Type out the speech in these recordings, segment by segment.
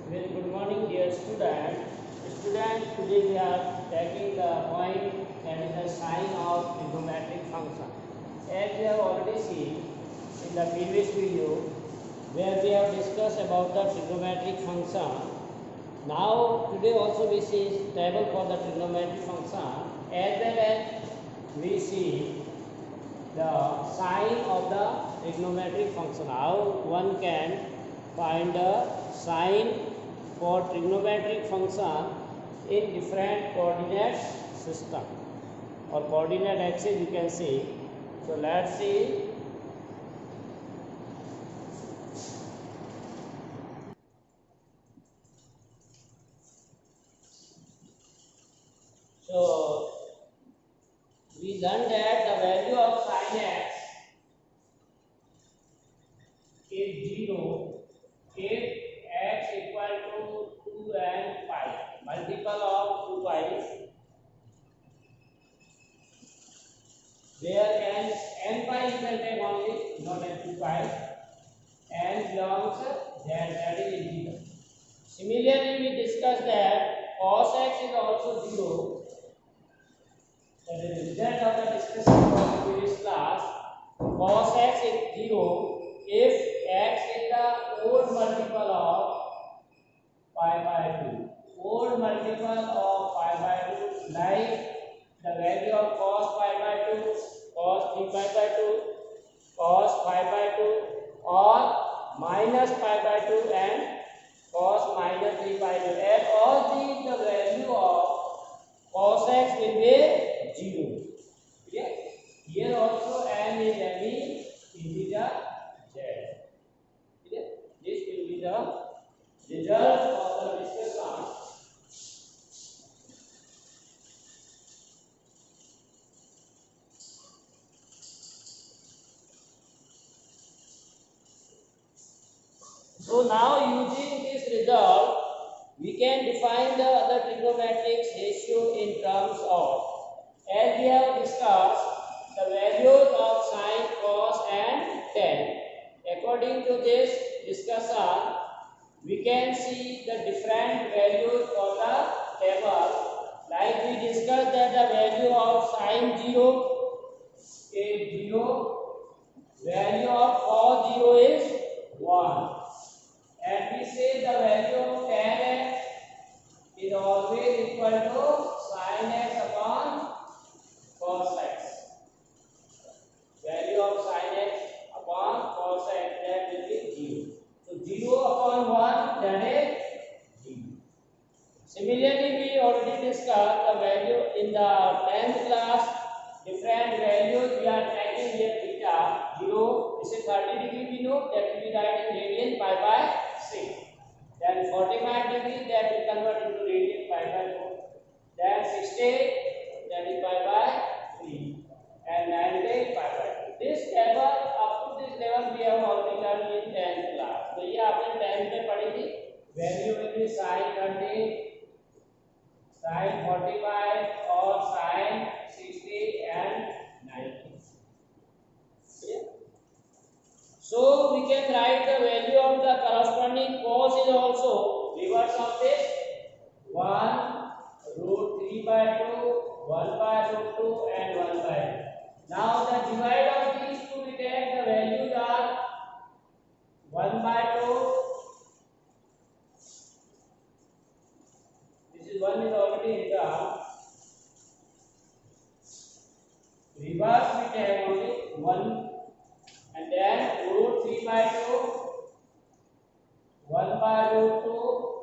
Very good morning, dear student. Student, today we are taking the point that is the sign of trigonometric function. As we have already seen in the previous video, where we have discussed about the trigonometric function. Now, today also we see table for the trigonometric function, as well as we see the sign of the trigonometric function. How one can find a sign for trigonometric function in different coordinate system or coordinate axis, you can see. So let's see. So we learned that the value of sin x is 0 if x equal to 2 and pi, multiple of 2 pi, where n pi you can take only, not n 2 pi, and belongs that is integer. Similarly, we discussed that cos x is also 0. That is the result of the discussion from the previous class. Cos x is 0 if x is the odd multiple of pi by 2. Odd multiple of pi by 2, like the value of cos pi by 2, cos 3 pi by 2, cos pi by 2, or minus pi by 2 and cos minus 3 pi by 2. And all these, the value of cos x will be 0. Okay? Here also n is any integer z. Okay? This will be the result of the discussion. So now using this result, we can define the other trigonometric ratio in terms of, as we have discussed, the values of sine, cos and tan. According to this discussion, we can see the different values for the table. Like we discussed that the value of sine 0 is 0, value of cos 0 is 1. And we say the value of tan x is always equal to sin x upon cos x. Value of sin x upon cos x, that will be 0. So 0 upon 1, that is 0. Similarly, we already discussed the value in the 10th class. Different values we are taking here. Theta 0, this is 30 degree, we know that will be write in radian pi by 6. Then 45 degree, that will convert into radian pi by 4. Then 60, that is pi by 3. And 90, pi by 2. This table up to this level we have already learned in 10th class. So ये आपने 10th में पढ़ी थी. Value will be sin 30, sin 45 or sin 60 and 90. Okay? So we can write the value of the corresponding cos is also reverse of this, 1 root 3 by 2, 1 by root 2 and 1 by 2. Now the divide of these two, we take the values are 1 by 2. This is 1 is already in the reverse, we take only 1, and then root 3 by 2, 1 by root 2,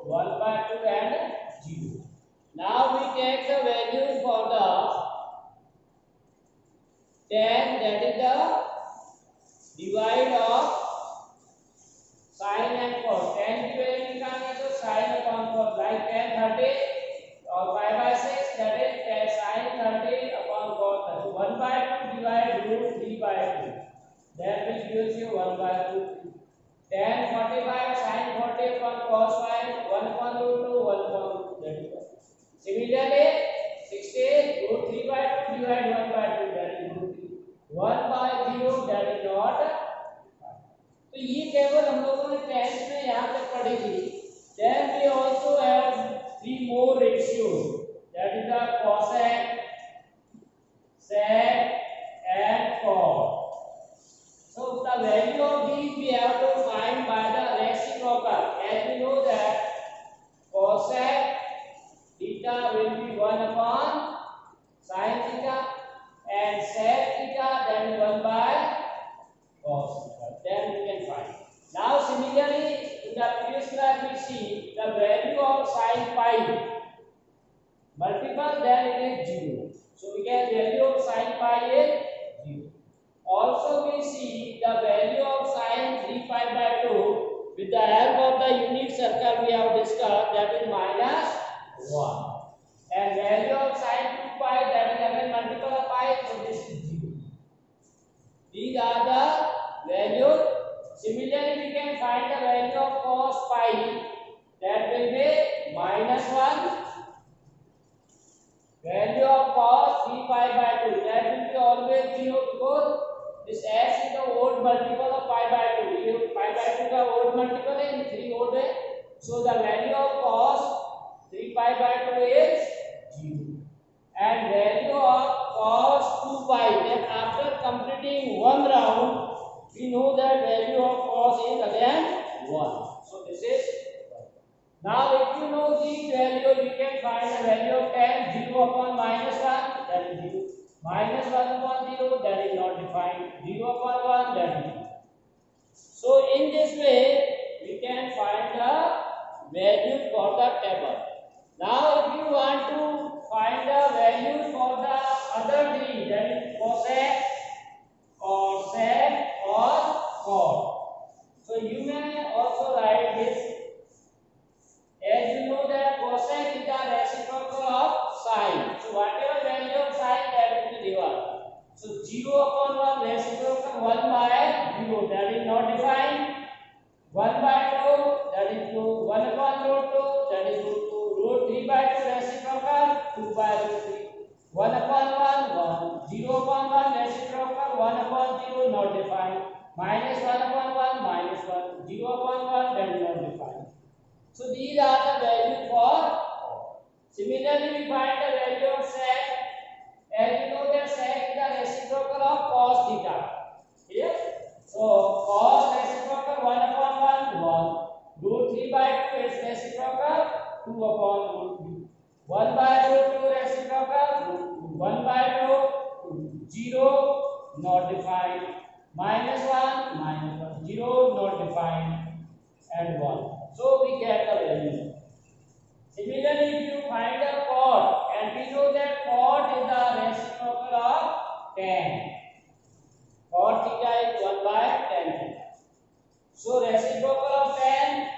1 by 2 and 0. Now we take the values for the tan, that is the divide of sin and cos. Tan की value निकालनी है तो sin upon cos, like tan 30 और 5 by 6, that is sin 30 upon cos 30. 1 by 2 divide root 3 by 2, that will gives you 1 by root 3. Tan 45 sin 40 upon cos 5, 1 upon root 2, 1 upon root 2. Similarly, 60 root 3 by 2 divide 1 by 2, that is root 3. 1 by 0, that is not 5. तो ये केवल हम लोगों ने 10th में यहाँ पे पढ़ी थी. Then we also have three more ratios. That is the cosec, sec, and cot. So the value of these we have to find by the reciprocal. As we know that cosec theta will be 1 upon sin theta, and sec theta, that is 1 by cos theta. Then we can find. Now similarly, in the previous class we see the value of sin pi multiple, then it is 0. So we get value of sin pi is 0. Also we see the value of sin 3 pi by 2 with the help of the unit circle we have discussed, that is minus 1. And value of sin 2 pi, that is again multiple of pi, so this is 0. These are the values. Similarly, we can find the value of cos pi, that will be minus 1. Value of cos 3 pi by 2, that will be always 0 because this s is the odd multiple of pi by 2. ये pi by 2 का odd multiple है, 3 odd है. So the value of cos 3 pi by 2 is 0. And value of cos 2 pi, then after completing one round, we know that value of cos is again 1. So this is 1. Now if you know these values, we can find the value of tan 0 upon minus 1, that is 0. Minus 1 upon 0, that is not defined. 0 upon 1, that is 0. So in this way, we can find the value for the table. Now if you want to find the value for the other three, that is cosec, cosec, or cot. So you may also write this. As you know that cosec is the reciprocal of sine. So whatever value of sine, that will be divided. So 0 upon 1 reciprocal 1 by 0, that is not defined. 1 by 2, that is 2. 1 upon root 2, that is root 2. Root 3 by 2 reciprocal 2 by root 3. 1 upon 1, 1. 0 upon 1 reciprocal 1 upon 0, not defined. Minus 1 upon 1, minus 1. 0 upon 1, that is not defined. So these are the values for. Similarly, we find the value of sec. As you know that sec is the reciprocal of cos theta. Clear? So cos reciprocal 1 upon 1, 1. Root 3 by 2 is reciprocal 2 upon root 3. 1 by root 2 reciprocal root 2. 1 by root 2. 0 not defined. Minus 1, minus 1. 0 not defined. And 1. So we get the value. Similarly, if you find a cot, and we know that cot is the reciprocal of tan. Cot theta is 1 by tan theta. So reciprocal of tan,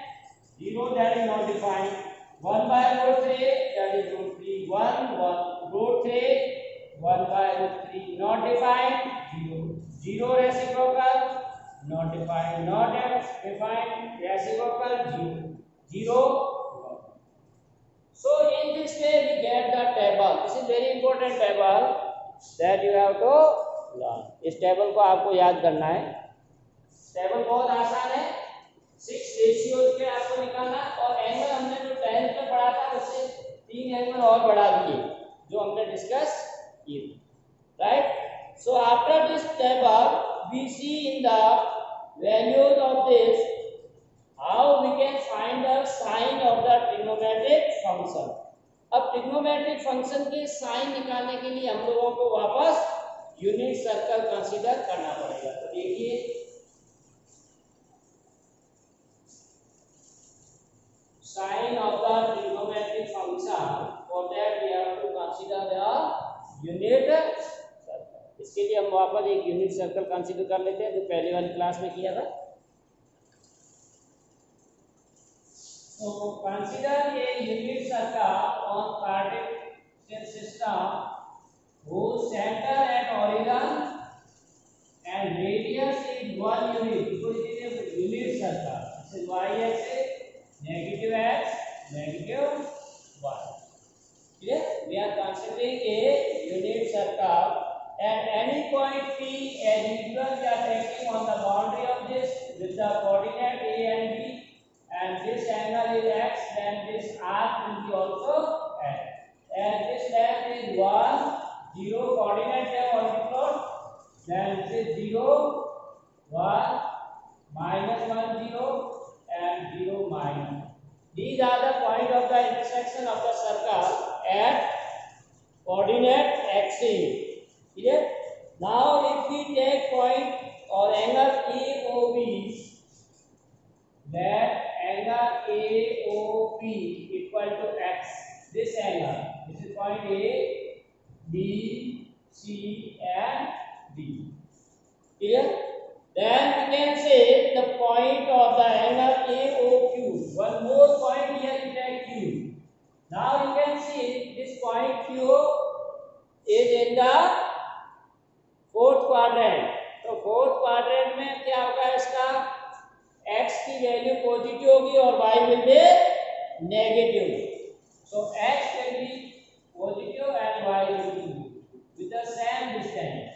0, that is not defined. 1 by root 3, that is root 3. 1, 1. Root 3, 1 by root 3, not defined. 0. 0 reciprocal, not defined. Not defined. Reciprocal 0. 0. So in this way we get the table. This is very important table that you have to learn. इस table को आपको याद करना है. Table बहुत आसान है. 6 ratios के आपको निकालना, और एंगल हमने जो 10th में पढ़ा था उससे 3 एंगल और बढ़ा दिए जो हमने डिस्कस किए. Right? So after this table we see in the values of this how we can find the sign of the trigonometric function. अब trigonometric function के साइन निकालने के लिए हम लोगों को वापस यूनिट सर्कल कंसीडर करना पड़ेगा. तो देखिए sign of the trigonometric function, for that we have to consider the unit circle. इसके लिए हम वापस एक यूनिट सर्कल कंसीडर कर लेते हैं जो पहले वाली क्लास में किया था. So consider a unit circle on Cartesian system whose center at origin and radius is 1 unit. So it is a unit circle. This is y-axis, negative x, negative y. Clear? We are considering a unit circle. At any point P, as usual, we are taking on the boundary of this with the coordinate a and b. And this angle is x, then this B. These are the point of the intersection of the circle at coordinate axis. Clear? Now, if we take point or angle AOB, that angle AOB equal to x. This angle, this is point A, B, C, and D. Clear? Then we can say the point of the angle AOQ. One more point here we take Q. Now you can see this point Q is in the fourth quadrant. तो fourth quadrant में क्या होगा इसका? X की value positive होगी और Y will be negative. So X will be positive and Y will be with the same distance.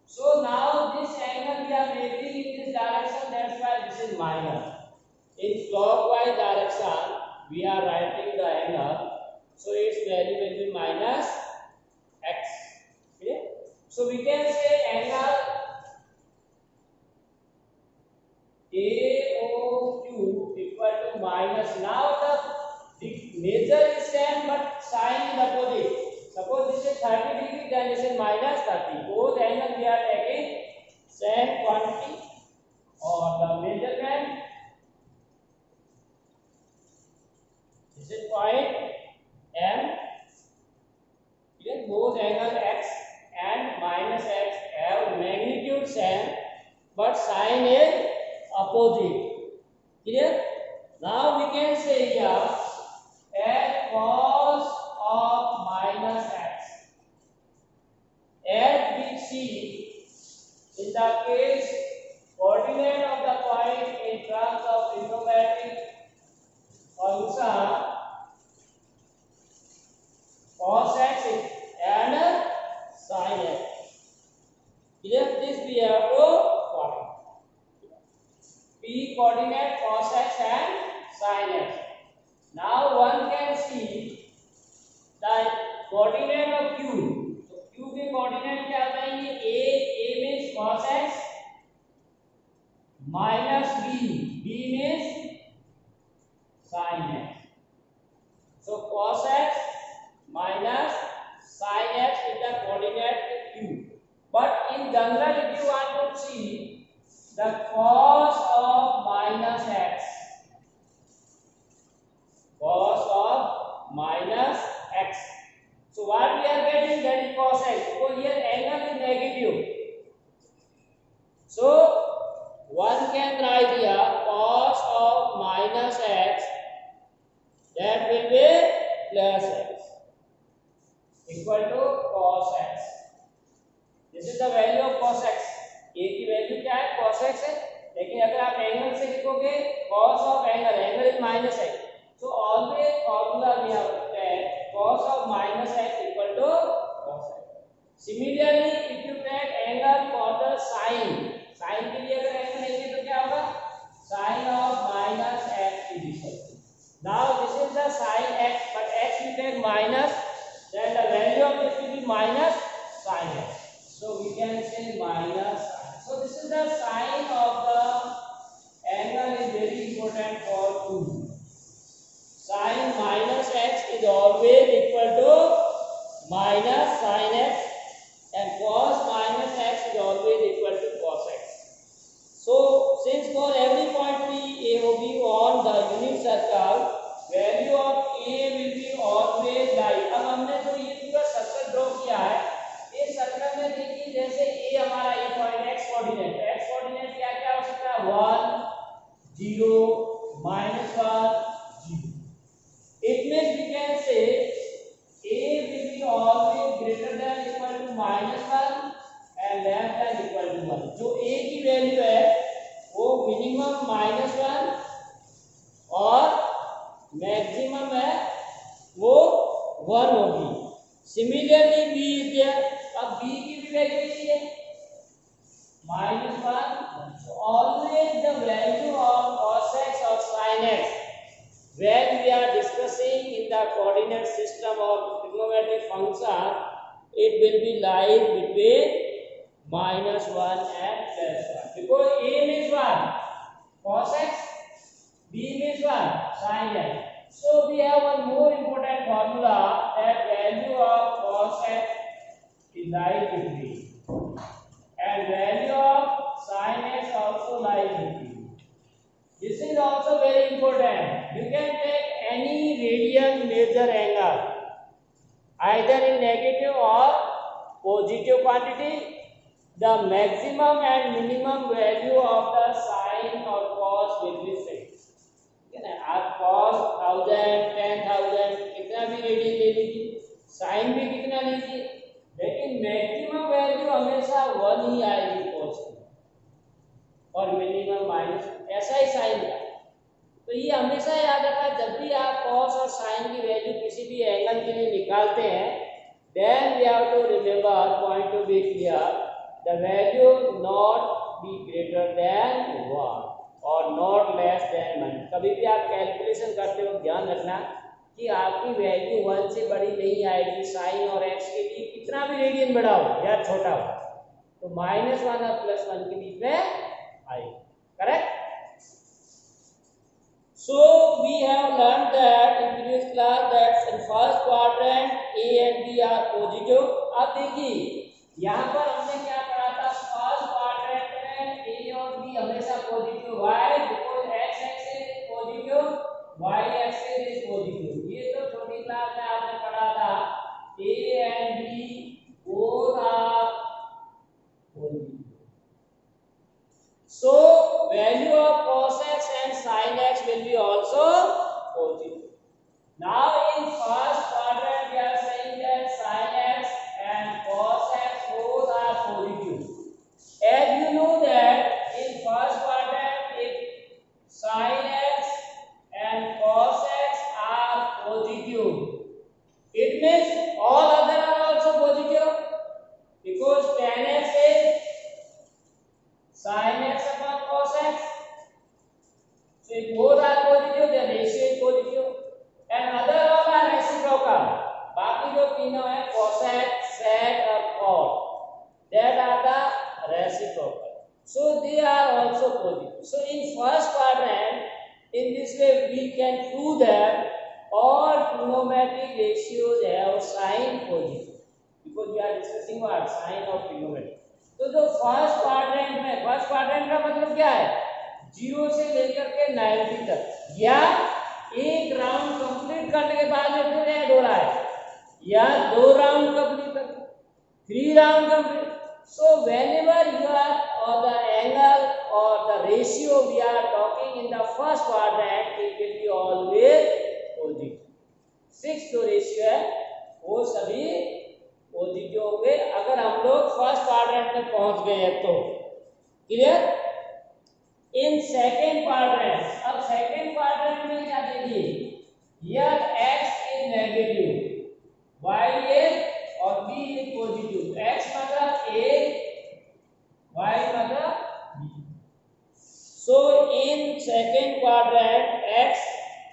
So now this angle we are making in this direction, that's why this is minus. In clockwise direction we are writing the angle, so its value will be minus x. Okay? So we can say angle AOQ equal to minus. Now the measure is same but sign is opposite. Suppose this is 30 degree, then this is minus 30. Both angles we are taking same quantity or the measurement. This is point M. Here both angle x and minus x have magnitude same but sign is opposite. Clear? Now we can say here at cos of minus x. As we see in the case coordinate of the point in terms of trigonometric function cos x and sin x. Here this we have to find. P coordinate cos x and sin x. Now one can see the coordinate of Q. So Q के coordinate क्या आ जाएंगे? A means cos x minus B means sin x. So cos x minus sin x is the coordinate Q. But in general, if you want to see the cos of minus x, cos of minus x. So what we are getting, that is cos x, because here angle is negative. So one can write here cos of minus x, that will be plus x equal to cos x. This is the value of cos x. A की value क्या है? cos x है. लेकिन अगर आप angle से लिखोगे cos of angle is minus x. So always formula we have that cos of minus x equal to cos x. Similarly, if you take angle for the sin के लिए अगर angle लेंगे तो क्या होगा? sin of minus x is equal to. Now this is the sin x, but x we take minus, then the value of this will be minus sin x. So we can say minus sin. So this is the sign of the angle is very important for 2. Sin minus x is always equal to minus sin x, and cos minus x is always equal to cos x. So since for every point P, A, O, B on the unit circle, value of A will be always like. अब हमने जो ये पूरा circle draw किया है, इस circle में देखिए जैसे A हमारा ये पॉइंट x कोऑर्डिनेट क्या क्या हो सकता है? 1 0 -1 0. It means we can say A will be always greater than equal to -1 and less than equal to 1. जो A की वैल्यू है वो मिनिमम -1 और मैक्सिमम है वो 1 होगी. Similarly B is there. अब B की भी वैल्यू यही है -1. So always the value of cos x or sin x when we are discussing in the coordinate system of trigonometric function, it will be lies between -1 and +1, because A means 1 cos x, B means what? Sin x. So we have one more important formula, that value of cos x is lies between, and value of sin x also lies between. This is also very important. You can take any radian major angle, either in negative or positive quantity. The maximum and minimum value of the sin or cos will be fixed. ठीक है ना? आप cos 1000, 10,000 कितना भी radian ले लीजिए, sin भी कितना लीजिए, लेकिन मैक्सिमम वैल्यू हमेशा 1 ही आएगी cos की, और मिनिमम माइनस, ऐसा ही sin का। तो ये हमेशा याद रखना, जब भी आप cos और sin की वैल्यू किसी भी एंगल के लिए निकालते हैं, then we have to remember, point to be clear, the value not be greater than 1 और not less than 1। कभी भी आप कैलकुलेशन करते हो ध्यान रखना कि आपकी वैल्यू 1 से बड़ी नहीं आएगी। साइन और एक्स के लिए कितना भी रेडियन बड़ा हो या छोटा हो, तो -1 और +1 के बीच में आएगी। Correct? So we have learned that in previous class that in first quadrant A and B are positive। अब देखिए यहाँ पर हमने क्या पढ़ा था, फर्स्ट क्वाड्रेंट में ए और बी हमेशा positive. Why? Because x axis is positive, y axis is positive. ये तो छोटी क्लास में आपने पढ़ा था, a and b both are positive। So value of cos x and sin x will be also positive। Now in first quadrant we are saying that sin x and cos x both are positive। As you know that in first quadrant, if sin x and cos x are positive, it means all other are also positive, because tan x is sin x upon cos x। So if both are positive, the ratio is positive, and other all are reciprocal। बाकी जो तीनों है cos x, sec और cot, that are the reciprocal, so they are also positive। So in first quadrant, in this way we can prove that all trigonometric ratios have sign positive, because we are discussing what sign of trigonometry। तो जो first quadrant में, first quadrant का मतलब क्या है, 0 से लेकर के 90 तक, या एक राउंड कंप्लीट करने के बाद में फिर ऐड हो रहा है, या 2 राउंड कंप्लीट कर, 3 round complete. So whenever you are or the angle or the ratio we are talking in the first quadrant, it will be always positive। 6 जो रेशियो है वो सभी पॉजिटिव होंगे अगर हम लोग फर्स्ट क्वाड्रेंट में पहुंच गए हैं तो। क्लियर? इन सेकेंड क्वाड्रेंट, अब सेकेंड क्वाड्रेंट में क्या देखिए, यह x is negative, y is और b इज पॉजिटिव। x मतलब a, y मतलब b। So in second quadrant x,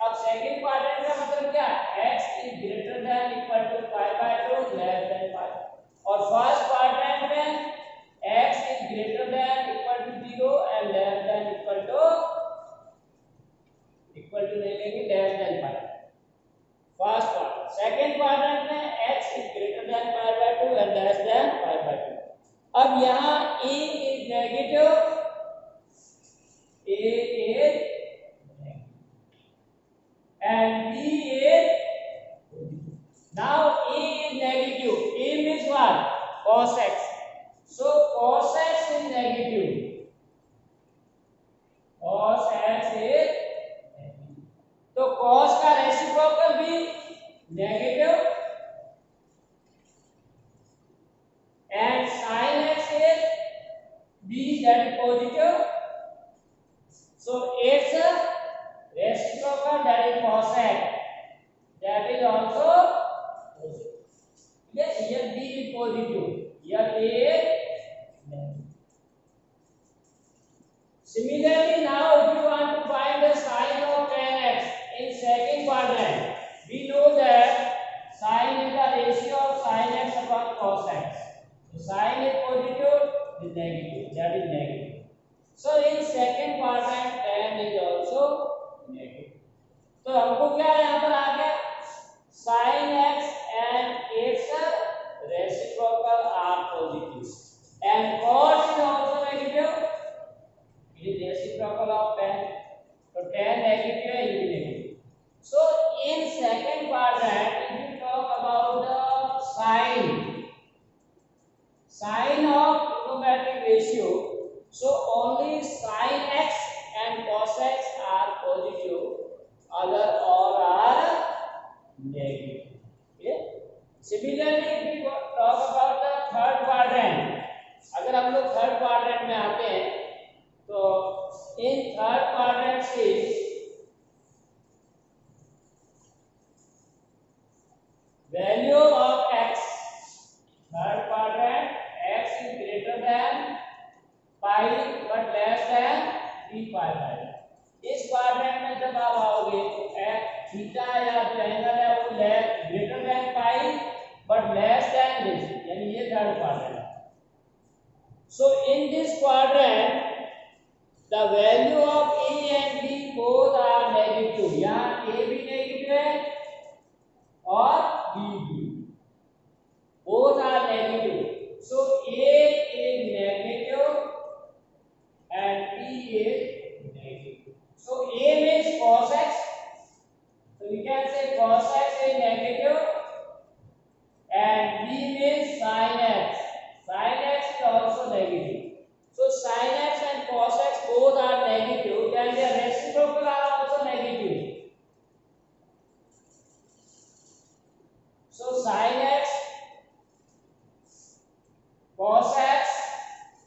अब सेकेंड क्वाड्रेंट का मतलब क्या, x is greater than equal to 5/2 less than 5, और फर्स्ट क्वाड्रेंट में x is greater than equal to 0 and less than equal to नहीं लेंगे, less than 5। First quadrant, second quadrant में x is greater than 5/2 and less than 5/2। अब यहाँ a is negative, a is and b is positive। Now a is negative, a means what, cos x, so cos x is negative, cos x is negative, तो cos का reciprocal भी negative, and sin x is b, that is positive, so its reciprocal, that is cos x, that is also positive। Yes, here b is positive, here a is negative। Similarly, now if you want to find the sin of tan x in second quadrant, we know that sin is the ratio of sin x upon cos x। So sin is positive, is negative, that is negative। So in second quadrant tan is also negative। तो हमको क्या यहाँ पर आ गया, sin x and its reciprocal are positive and cos is also negative. It is reciprocal of tan. So tan negative है, ये भी negative. So in second quadrant, if you talk about the sign of trigonometric ratio, so only sin x and cos x are positive, other all are negative. Okay? Similarly, if we talk about the third quadrant, अगर हम लोग third quadrant में आते हैं तो in third quadrant से value of x, third quadrant x is greater than pi but less than 3 pi by. इस quadrant में जब आप आओगे x थीटा या जो एंगल है वो greater than pi but less than this, यानी ये थर्ड क्वाड्रेंट है. So in this quadrant the value of a and b both are negative. यहाँ a भी नेगेटिव है और b भी, both are negative. So a is negative and b is negative. So a means cos x, so we can say cos x is negative and b means sin x. Sin x is also negative. So sin x and cos x both are negative, then their reciprocal are also negative. So sin x, cos x,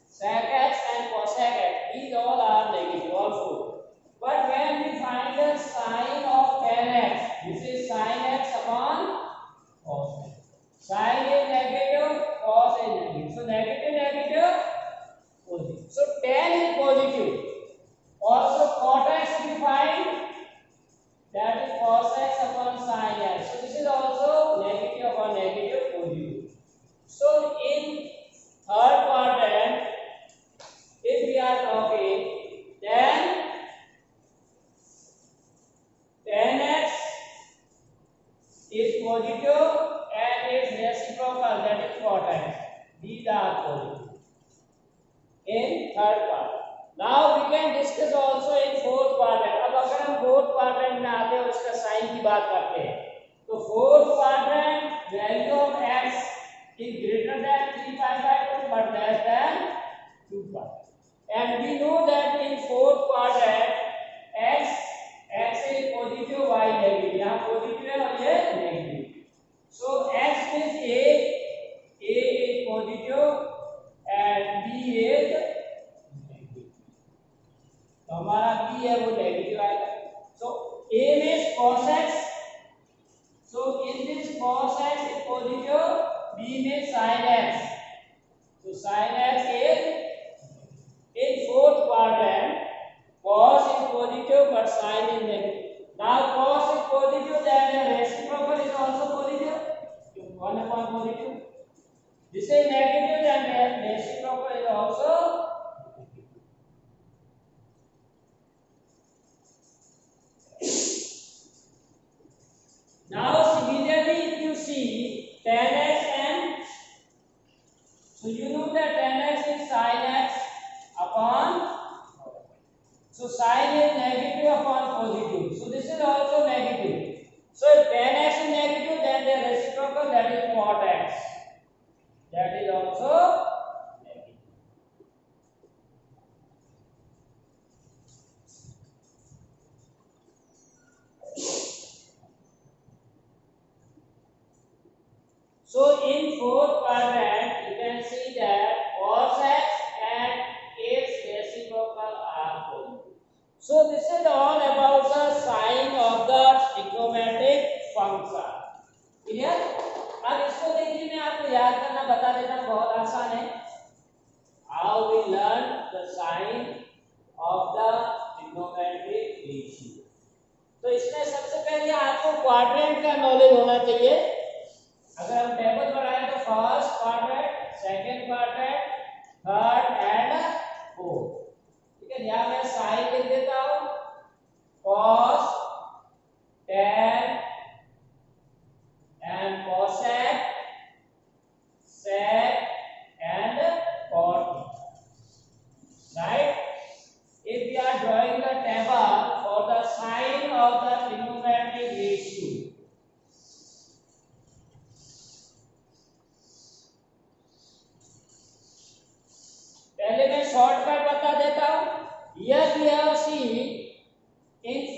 sec x and cosec x, these all are negative also. But when we find the sin of tan x, this is sin x upon cos x. Sin is negative, cos is negative. So negative, negative, positive. So tan is positive. Also cot x we find, that is cos x upon sin x. So this is also negative upon negative, positive. So in third quadrant, if we are talking, then tan x is positive and its reciprocal, that is cot x. These are positive in third quadrant. Now we can discuss also in fourth quadrant. अब अगर हम fourth quadrant में आते हैं और इसका sign की बात करते हैं, तो fourth quadrant value of x is greater than 3 pi by 2 but less than 2 pi. And we know that in fourth quadrant x is positive, y negative. यहाँ positive है और ये negative. So x means a is positive and b is negative. तो हमारा b है वो negative आएगा. So a means cos x. So in this cos x is positive, b means sin x. So sin x is in fourth quadrant. Cos is positive but sin is negative. Now cos is positive, then the reciprocal is also positive. 1 upon positive. This is negative, then the reciprocal is also negative. Now similarly, if you see tan x and, so you know that tan x is sin x upon, so sin is negative upon positive. So this is also negative. So if tan x is negative, then the reciprocal, that is cot x, that is also negative. So in fourth quadrant, you can see that cos x and its reciprocal are positive. So this is all about the sign of the trigonometric function. Clear? अब इसको देखिए, मैं आपको याद करना बता देता हूँ, बहुत आसान है. How we learn the sign of the trigonometric ratio. तो इसमें सबसे पहले आपको क्वाड्रेंट का नॉलेज होना चाहिए. अगर हम टेबल बनाएं तो first quadrant, second quadrant, third and fourth. ठीक है, यहाँ मैं साइन लिख देता हूँ. cos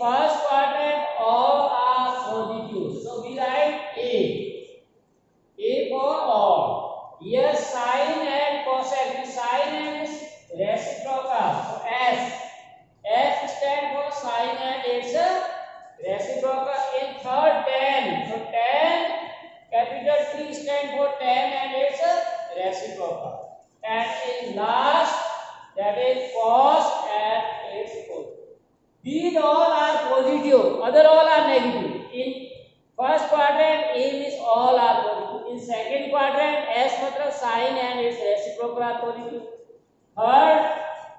first quadrant all are positive. So we write A for all. Here sin and cosec. Sin and is reciprocal. So S stand for sin and its reciprocal. In third tan. So tan capital T stand for tan and its reciprocal. And in last, that is cos and its positive. These all are positive, other all are negative. In first quadrant, A means all are positive. In second quadrant, S matlab sin and its reciprocal are positive. Third,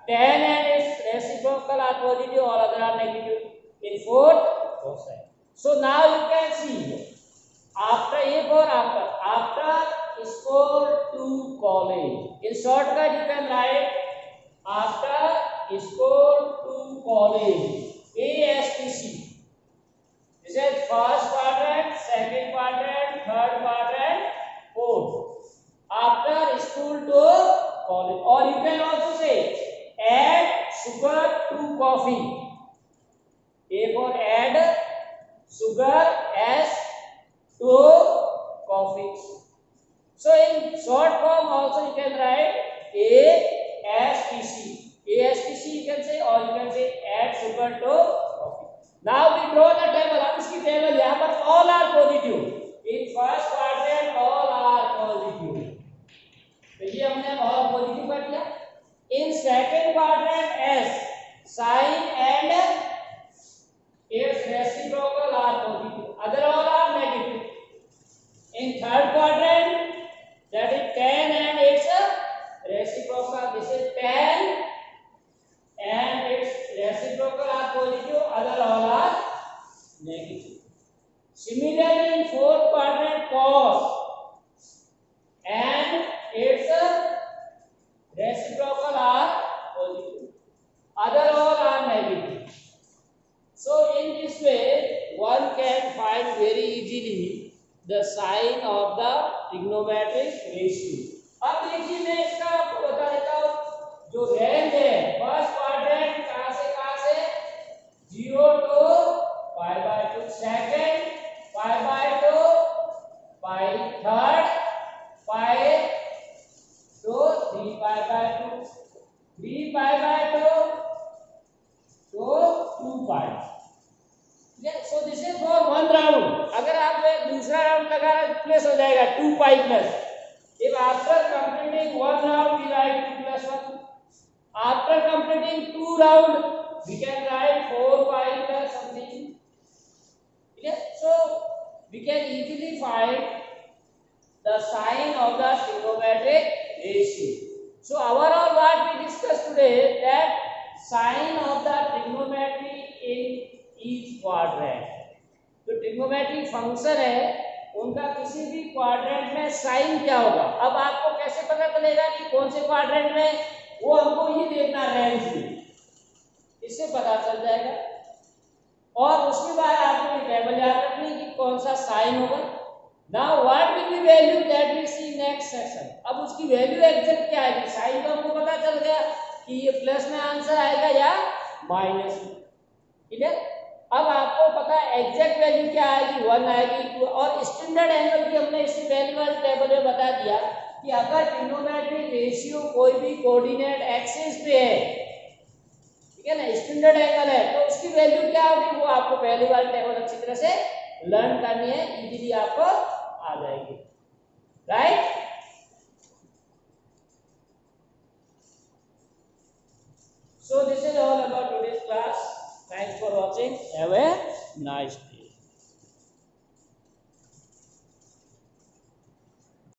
tan and its reciprocal are positive, all other are negative. In fourth, cosine. So now you can see after A for after score to college. In shortcut you can write after score to college. ASTC. This is first quadrant, second quadrant, third quadrant, fourth. After school to college. Or you can also say add sugar to coffee. A for add sugar S to coffee. So in short form also you can write ASTC. ASTC you can say, or you can say add sugar to coffee. Now we draw the table. अब इसकी table यहाँ पर all are positive. In first quadrant all are positive. तो ये हमने all positive कर दिया. In second quadrant S sin and its reciprocal are positive. Other all are negative. In third quadrant, that is tan and its reciprocal. This is tan and its reciprocal are positive. Other all are negative. Similarly, in fourth quadrant, cos and its reciprocal are positive. Other all are negative. So in this way, one can find very easily the sign of the trigonometric ratio. अब देखिए मैं इसका आपको बता देता हूँ जो range है फर्स्ट क्वाड्रेंट कहाँ से 0 to π/2, second π/2, third π to 3π/2, 3π/2 to 2π. So this is for one round. अगर आप दूसरा राउंड लगा प्लस हो जाएगा 2π plus. If after completing one round we write 2 plus 1. After completing two round we can write 4π plus something. Yes. So we can easily find the sign of the trigonometric ratio. So overall what we discussed today, that sign of the trigonometry in each quadrant. जो trigonometric function है उनका किसी भी quadrant में sign क्या होगा. अब आपको कैसे पता चलेगा कि कौन से क्वाड्रेंट में, वो हमको ही देखना रेंज में, इससे पता चल जाएगा. और उसके बाद आपको ये टेबल याद रखनी कि कौन सा साइन होगा. Now what will be value, that will see next section. अब उसकी वैल्यू एग्जैक्ट क्या आएगी. साइन तो हमको पता चल गया कि ये प्लस में आंसर आएगा या माइनस में. ठीक है. अब आपको पता है एग्जैक्ट वैल्यू क्या आएगी, 1 आएगी 2. और स्टैंडर्ड एंगल की हमने इसी वैल्यू वाले टेबल में बता दिया कि अगर ट्रिग्नोमेट्रिक रेशियो कोई भी कोऑर्डिनेट एक्सिस पे है, ठीक है ना, स्टैंडर्ड एंगल है, तो उसकी वैल्यू क्या होगी वो आपको पहली वाली टेबल अच्छी तरह से लर्न करनी है, इजीली आपको आ जाएगी. Right. So this is all about today's class. Thanks for watching. Have a nice day.